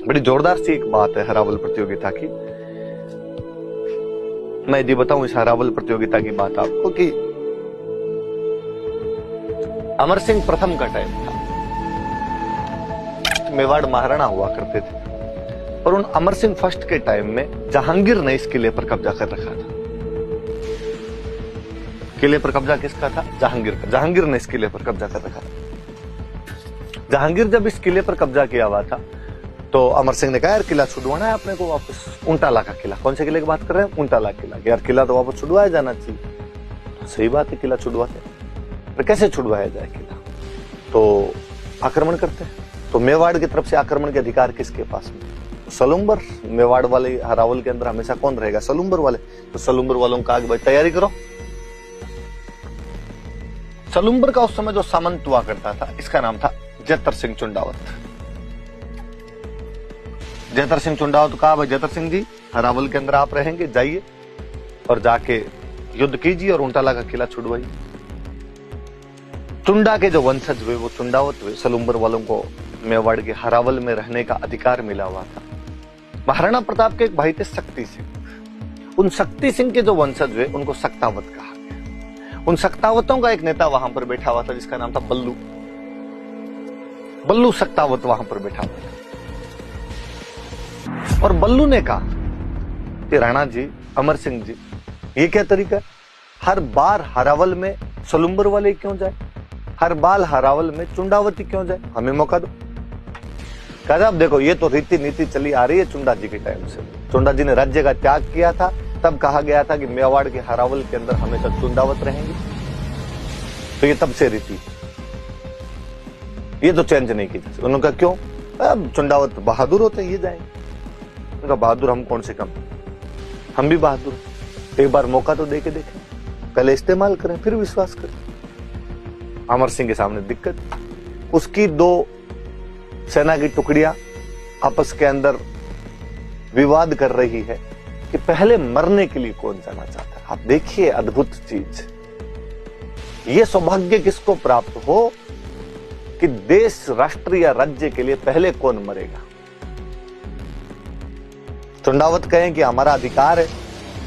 बड़ी जोरदार सी एक बात है हरावल प्रतियोगिता की। मैं यदि बताऊं इस हरावल प्रतियोगिता की बात आपको कि अमर सिंह प्रथम का टाइम था, मेवाड़ महाराणा हुआ करते थे, पर उन अमर सिंह फर्स्ट के टाइम में जहांगीर ने इस किले पर कब्जा कर रखा था। किले पर कब्जा किसका था? जहांगीर का। जहांगीर ने इस किले पर कब्जा कर रखा था। जहांगीर जब इस किले पर कब्जा किया हुआ था तो अमर सिंह ने कहा यार किला छुड़वाना है अपने को वापस। ऊंटाला का किला। कौन से किले की बात कर रहे हैं? ऊंटाला किला। यार किला तो वापस छुड़वाया जाना चाहिए। तो सही बात है, किला छुड़वाते, पर कैसे छुड़वाया जाए किला? तो आक्रमण करते हैं। तो मेवाड़ की तरफ से आक्रमण के अधिकार किसके पास में? सलुम्बर। मेवाड़ वाले हरावल के अंदर हमेशा कौन रहेगा? सलुम्बर वाले। तो सलुम्बर वालों का आगे भाई तैयारी करो। सलुम्बर का उस समय जो सामंत हुआ करता था, इसका नाम था जतर सिंह चुंडावत। जतर सिंह चुंडावत कहा भाई जतर सिंह जी हरावल के अंदर आप रहेंगे, जाइए और जाके युद्ध कीजिए और ऊंटाला का किला छुड़वाइए। चुंडा के जो वंशज हुए वो चुंडावत हुए। सलुम्बर वालों को मेवाड़ के हरावल में रहने का अधिकार मिला हुआ था। महाराणा प्रताप के एक भाई थे शक्ति सिंह। उन शक्ति सिंह के जो वंशज हुए उनको सक्तावत कहा गया। उन सक्तावतों का एक नेता वहां पर बैठा हुआ था जिसका नाम था बल्लू। बल्लू सक्तावत वहां पर बैठा हुआ था और बल्लू ने कहा कि राणा जी, अमर सिंह जी, ये क्या तरीका है? हर बार हरावल में सलुम्बर वाले क्यों जाए? हर बार हरावल में चुंडावती क्यों जाए? हमें मौका दो। कहा अब देखो ये तो रीति नीति चली आ रही है चुंडा जी के टाइम से। चुंडा जी ने राज्य का त्याग किया था, तब कहा गया था कि मेवाड़ के हरावल के अंदर हमेशा चुंडावत रहेंगे। तो ये तब से रीति, ये तो चेंज नहीं की। उन्होंने कहा क्यों? अब चुंडावत बहादुर होते हैं, ये जाएंगे। उनका बहादुर हम कौन से कम? हम भी बहादुर। एक बार मौका तो दे के देखें, पहले इस्तेमाल करें फिर विश्वास करें। अमर सिंह के सामने दिक्कत, उसकी दो सेना की टुकड़ियां आपस के अंदर विवाद कर रही है कि पहले मरने के लिए कौन जाना चाहता है। आप देखिए अद्भुत चीज, ये सौभाग्य किसको प्राप्त हो कि देश, राष्ट्र या राज्य के लिए पहले कौन मरेगा। चुंडावत कहें कि हमारा अधिकार है,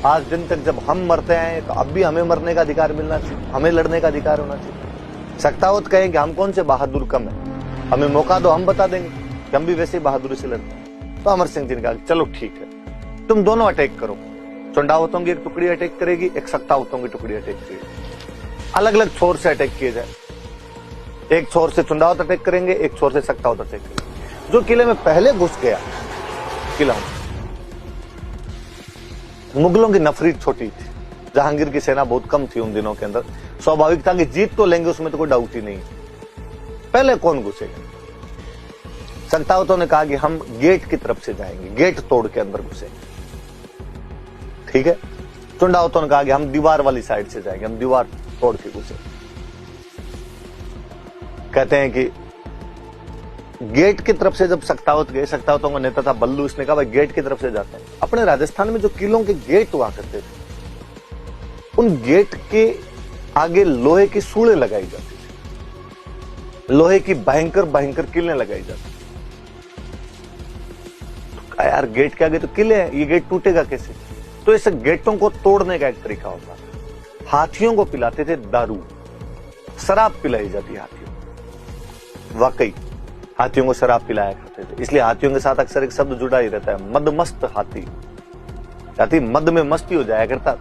आज दिन तक जब हम मरते हैं तो अब भी हमें मरने का अधिकार मिलना चाहिए, हमें लड़ने का अधिकार होना चाहिए। सक्तावत कहें कि हम कौन से बहादुर कम है, हमें मौका दो, हम बता देंगे कि हम भी वैसे ही बहादुरी से लड़ते हैं। तो अमर सिंह जी ने कहा चलो ठीक है, तुम दोनों अटैक करो। चुंडावतों की एक टुकड़ी अटैक करेगी, एक सक्तावतों की टुकड़ी अटैक करेगी। अलग अलग छोर से अटैक किए जाए। एक छोर से चुंडावत अटैक करेंगे, एक छोर से सक्तावत अटैक करेंगे। जो किले में पहले घुस गया, किला मुगलों की नफरत छोटी थी, जहांगीर की सेना बहुत कम थी उन दिनों के अंदर, स्वाभाविक था कि जीत तो लेंगे, उसमें तो कोई डाउट ही नहीं। पहले कौन घुसेगा? सक्तावतों ने कहा कि हम गेट की तरफ से जाएंगे, गेट तोड़ के अंदर घुसेंगे, ठीक है। चुंडावतों ने कहा कि हम दीवार वाली साइड से जाएंगे, हम दीवार तोड़ के घुसेंगे। कहते हैं कि गेट की तरफ से जब सक्तावत गए, सक्तावतों का नेता था बल्लू, इसने कहा भाई गेट की तरफ से जाते हैं। अपने राजस्थान में जो किलों के गेट हुआ करते थे, उन गेट के आगे लोहे की सूलें लगाई जाती थी, लोहे की भयंकर भयंकर किलें लगाई जाती थी। तो यार गेट के आगे तो किले हैं, ये गेट टूटेगा कैसे? तो इस गेटों को तोड़ने का एक तरीका होता था, हाथियों को पिलाते थे दारू, शराब पिलाई जाती हाथियों। वाकई हाथियों को शराब पिलाया करते थे, इसलिए हाथियों के साथ अक्सर एक शब्द जुड़ा ही रहता है, मदमस्त हाथी। हाथी मद में मस्ती हो जाया करता।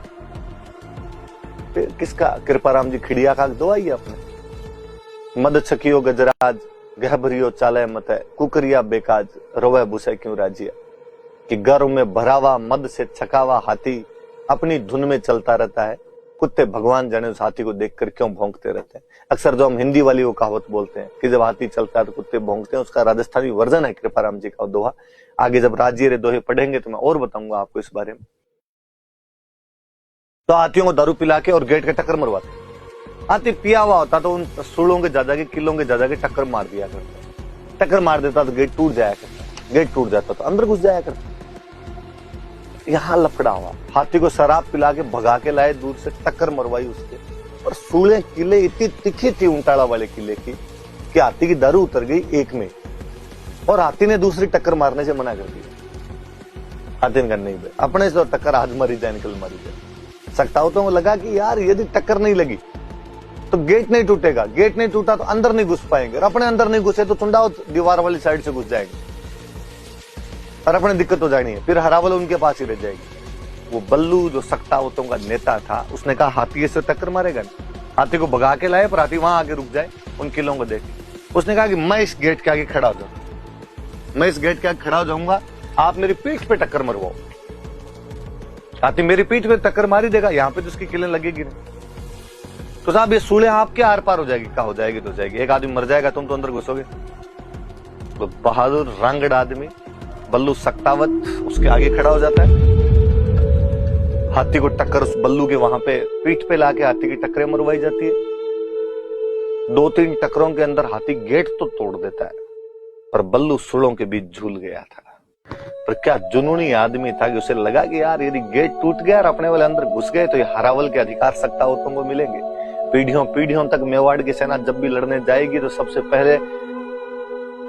किसका? कृपाराम जी खिड़िया का दवाई अपने। मद छकियो गजराज, गहभरियो चाले मत है, कुकरिया बेकाज, रोवे भूसे क्यों राजिया। कि गर्व में भरावा, मद से छकावा हाथी अपनी धुन में चलता रहता है, कुत्ते भगवान जाने उस हाथी को देखकर क्यों भौंकते रहते हैं। अक्सर जो हम हिंदी वाली वो कहावत बोलते हैं कि जब हाथी चलता है तो कुत्ते भौंकते हैं, उसका राजस्थानी वर्जन है कृपाराम जी का दोहा। आगे जब राज्य रे दोहे पढ़ेंगे तो मैं और बताऊंगा आपको इस बारे में। तो हाथियों को दारू पिला के और गेट के टक्कर मरवाते। हाथी पिया हुआ होता तो उन सूलों के जा के, किलों के जा के टक्कर मार दिया करता। टक्कर मार देता तो गेट टूट जाया करता, गेट टूट जाता तो अंदर घुस जाया करता। यहां लफड़ा हुआ, हाथी को शराब पिला के भगा के लाए, दूर से टक्कर मरवाई उसके, और सूले किले इतनी तिखी थी ऊंटाला वाले किले की कि हाथी की दारू उतर गई एक में। और हाथी ने दूसरी टक्कर मारने से मना कर दिया। हाथी ने कहा नहीं भाई, अपने से तो टक्कर आज मरी जाए, निकल मरी जाए। सक्तावतों को लगा कि यार यदि टक्कर नहीं लगी तो गेट नहीं टूटेगा, गेट नहीं टूटा तो अंदर नहीं घुस पाएंगे, और अपने अंदर नहीं घुसे तो चुंडावत दीवार वाली साइड से घुस जाएंगे और अपने दिक्कत हो जानी है, फिर हरावल उनके पास ही रह जाएगी। वो बल्लू जो सक्तावतों का नेता था, उसने कहा हाथी से टक्कर मारेगा, हाथी को भगा के लाए पर हाथी वहां आके रुक जाए उन किलों को देख। उसने कहा कि मैं इस गेट के आगे खड़ा हो जाऊंगा, मैं इस गेट के आगे खड़ा हो जाऊंगा, आप मेरी पीठ पे टक्कर मरवाओ। हाथी मेरी पीठ पे टक्कर मारी देगा, यहाँ पे तो उसकी किलें लगेगी नहीं, तो साहब ये सूले आपके आर पार हो जाएगी, क्या हो जाएगी तो हो जाएगी, एक आदमी मर जाएगा, तुम तो अंदर घुसोगे। तो बहादुर रंगड़ आदमी बल्लू सक्तावत उसके आगे खड़ा हो जाता है, हाथी को टक्कर उस बल्लू के वहां पे पीठ पे लाके हाथी की टक्करें मरवाई जाती है। 2-3 टक्करों के अंदर हाथी गेट तो तोड़ देता है, पर बल्लू सुड़ों के बीच झूल गया था। पर क्या जुनूनी आदमी था कि उसे लगा कि यार यदि गेट टूट गया और अपने वाले अंदर घुस गए तो ये हरावल के अधिकार सक्तावतों को मिलेंगे। पीढ़ियों पीढ़ियों तक मेवाड़ की सेना जब भी लड़ने जाएगी तो सबसे पहले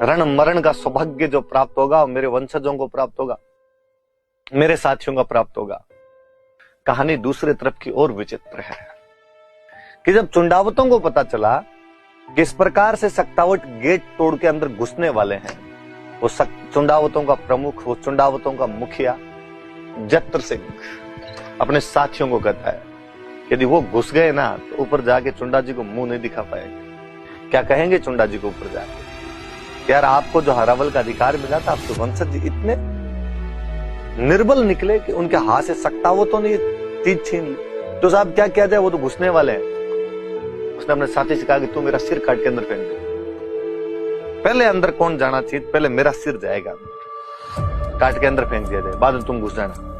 रण मरण का सौभाग्य जो प्राप्त होगा मेरे वंशजों को प्राप्त होगा, मेरे साथियों का प्राप्त होगा। कहानी दूसरे तरफ की ओर विचित्र है कि जब चुंडावतों को पता चला कि इस प्रकार से सक्तावट गेट तोड़ के अंदर घुसने वाले हैं, वो चुंडावतों का प्रमुख, वो चुंडावतों का मुखिया जत्र सिंह अपने साथियों को कहता है यदि वो घुस गए ना तो ऊपर जाके चुंडा जी को मुंह नहीं दिखा पाएंगे। क्या कहेंगे चुंडा जी को ऊपर जाके, यार आपको जो हरावल का अधिकार मिला था, आपके वंशज जी इतने निर्बल निकले कि उनके हाथ से सक्तावतों ने चीज छीन ली, तो साहब क्या किया जाए, वो तो घुसने वाले हैं। उसने अपने साथी से कहा कि तू मेरा सिर काट के अंदर फेंक दे। पहले अंदर कौन जाना चाहिए, पहले मेरा सिर जाएगा, काट के अंदर फेंक दिया जाए, बाद में तुम घुस जाना।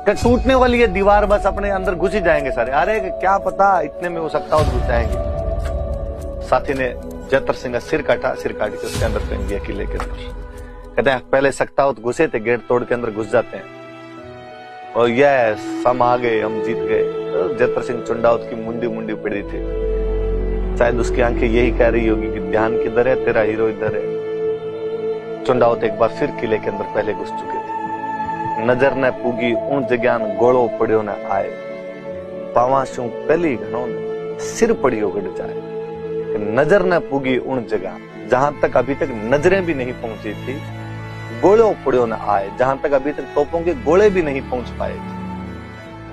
क्या टूटने वाली है दीवार, बस अपने अंदर घुस ही जाएंगे सारे। अरे क्या पता इतने में हो सकता हो घुस जाएंगे। साथी ने जत्र सिंह का सिर काटा, सिर काट के उसके अंदर फेंक दिया किले के अंदर। कहते हैं पहले सक्तावत घुसे थे, गेट तोड़ के अंदर घुस जाते हैं और यस हम आ गए, हम जीत गए। तो जत्र सिंह चुंडावत की मुंडी मुंडी पड़ी थी, शायद उसकी आंखें यही कह रही होगी कि ध्यान किधर है, तेरा हीरो इधर है। चुंडावत एक बार फिर किले के अंदर पहले घुस चुके थे। नजर न पूगी उन जग्यान गोड़ो पड़ियो न आए, पावाशू पहली घणों ने सिर पड़ियो गड़ जाए। नजर न पूगी उन जगह, जहां तक अभी तक नजरें भी नहीं पहुंची थी, गोड़ो पड़ियो न आए, जहां तक अभी तक तोपों के गोले भी नहीं पहुंच पाए थे।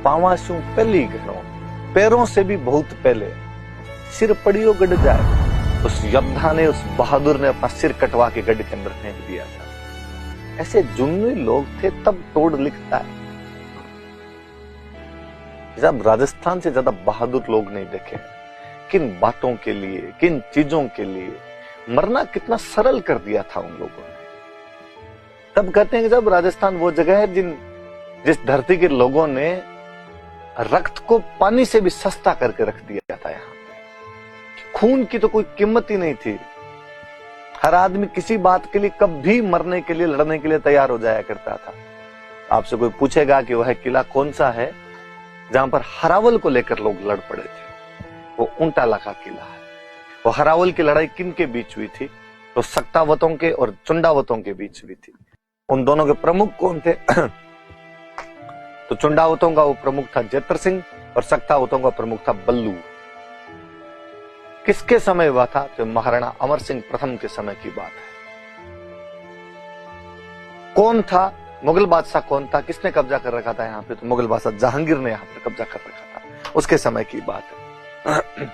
पावाशू पहली घणों, पैरों से भी बहुत पहले सिर पड़ियो गड़ जाए। उस योद्धा ने, उस बहादुर ने अपना सिर कटवा के गड्ढे के अंदर फेंक दिया था। ऐसे जुनूनी लोग थे तब तोड़ लिखता है। जब राजस्थान से ज्यादा बहादुर लोग नहीं देखे। किन बातों के लिए, किन चीजों के लिए मरना कितना सरल कर दिया था उन लोगों ने। तब कहते हैं कि जब राजस्थान वो जगह है जिस धरती के लोगों ने रक्त को पानी से भी सस्ता करके रख दिया था। यहाँ पे खून की तो कोई कीमत ही नहीं थी। हर आदमी किसी बात के लिए कभी मरने के लिए, लड़ने के लिए तैयार हो जाया करता था। आपसे कोई पूछेगा कि वह किला कौन सा है जहां पर हरावल को लेकर लोग लड़ पड़े थे, वो ऊंटाला का किला है। वो हरावल की लड़ाई किन के बीच हुई थी, तो सक्तावतों के और चुंडावतों के बीच हुई थी। उन दोनों के प्रमुख कौन थे? तो चुंडावतों का वो प्रमुख था जत्र सिंह और सक्तावतों का प्रमुख था बल्लू। किसके समय हुआ था? तो महाराणा अमर सिंह प्रथम के समय की बात है। कौन था मुगल बादशाह? कौन था, किसने कब्जा कर रखा था यहाँ पे? तो मुगल बादशाह जहांगीर ने यहाँ पर कब्जा कर रखा था, उसके समय की बात है।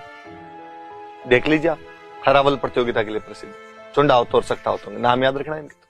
देख लीजिए आप, हरावल प्रतियोगिता के लिए प्रसिद्ध चुंडावत और सक्तावतों के नाम याद रखना इनके।